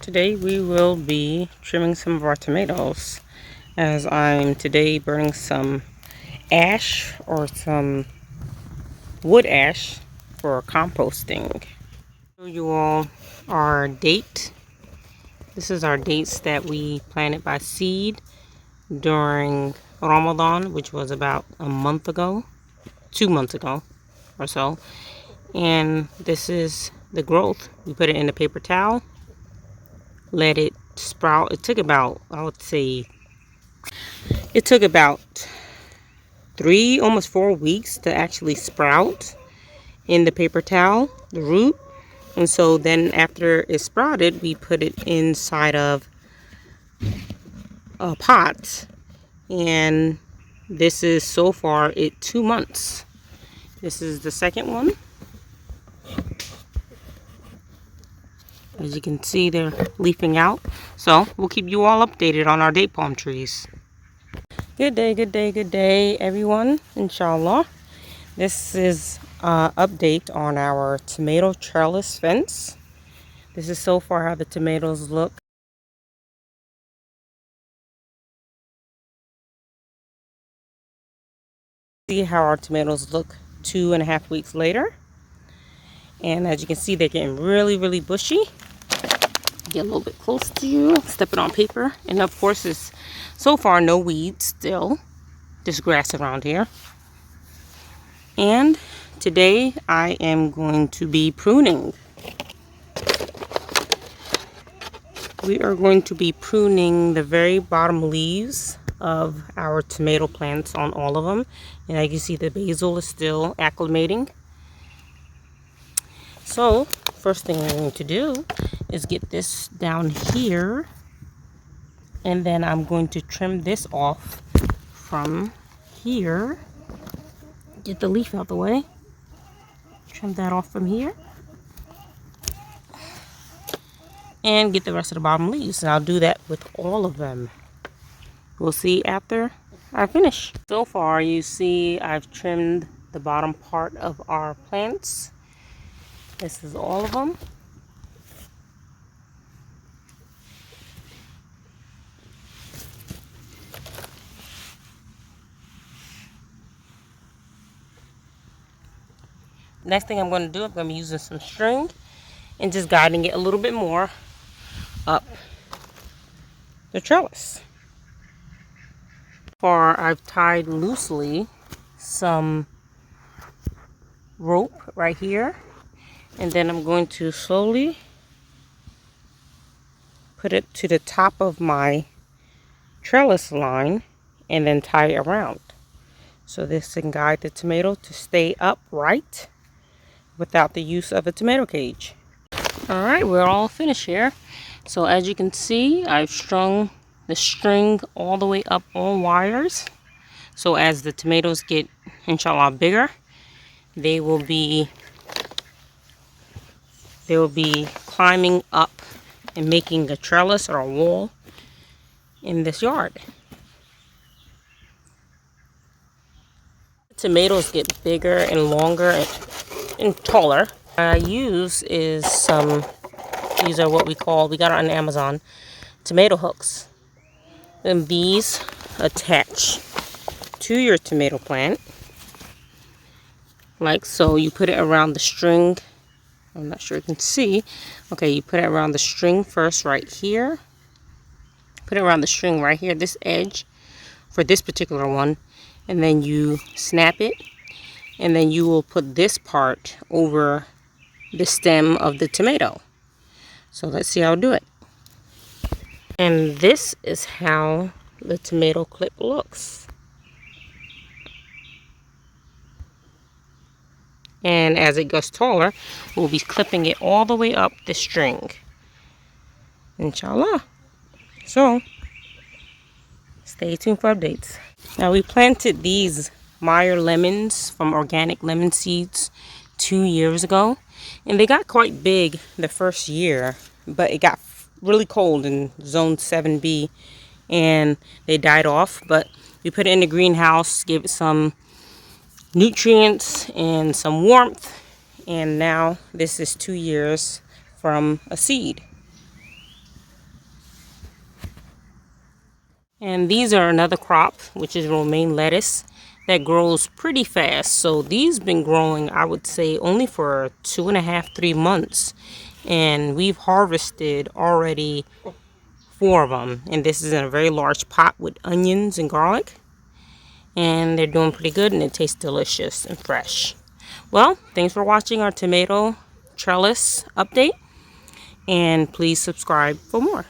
Today we will be trimming some of our tomatoes, as I'm today burning some ash or some wood ash for composting. Show you all our date. This is our dates that we planted by seed during Ramadan, which was about a month ago, 2 months ago or so. And this is the growth. We put it in a paper towel, let it sprout. It took about, I would say, it took about 3, almost 4 weeks to actually sprout in the paper towel, the root. And so then after it sprouted, we put it inside of a pot. And this is so far 2 months. This is the second one. As you can see, they're leafing out. So we'll keep you all updated on our date palm trees. Good day, everyone, inshallah. This is an update on our tomato trellis fence. This is so far how the tomatoes look. See how our tomatoes look 2.5 weeks later. And as you can see, they're getting really bushy. Get a little bit close to you, step it on paper. And of course, it's so far no weeds still, just grass around here. And today I am going to be pruning. We are going to be pruning the very bottom leaves of our tomato plants on all of them. And as you can see, the basil is still acclimating. So first thing I'm going to do is get this down here, and then I'm going to trim this off from here. Get the leaf out the way. Trim that off from here. And get the rest of the bottom leaves. And I'll do that with all of them. We'll see after I finish. So far, you see I've trimmed the bottom part of our plants. This is all of them. Next thing I'm going to do, I'm going to be using some string and just guiding it a little bit more up the trellis. For I've tied loosely some rope right here, and then I'm going to slowly put it to the top of my trellis line and then tie it around. So this can guide the tomato to stay upright without the use of a tomato cage. Alright, we're all finished here. So as you can see, I've strung the string all the way up on wires. So as the tomatoes get, inshallah, bigger, they will be climbing up and making a trellis or a wall in this yard. Tomatoes get bigger and longer and taller. What I use is these are what we got on Amazon, tomato hooks. And these attach to your tomato plant, like so. You put it around the string. I'm not sure you can see. Okay, you put it around the string first right here. Put it around the string right here, this edge for this particular one. And then you snap it, and then you will put this part over the stem of the tomato. So let's see how I do it. And this is how the tomato clip looks. And as it gets taller, we'll be clipping it all the way up the string, inshallah. So stay tuned for updates. Now, we planted these Meyer lemons from organic lemon seeds 2 years ago, and they got quite big the first year, but it got really cold in zone 7B and they died off. But we put it in the greenhouse, gave it some nutrients and some warmth, and now this is 2 years from a seed. And these are another crop, which is romaine lettuce, that grows pretty fast. So these been growing, I would say, only for 2.5, 3 months. And we've harvested already 4 of them. And this is in a very large pot with onions and garlic. And they're doing pretty good, and it tastes delicious and fresh. Well, thanks for watching our tomato trellis update. And please subscribe for more.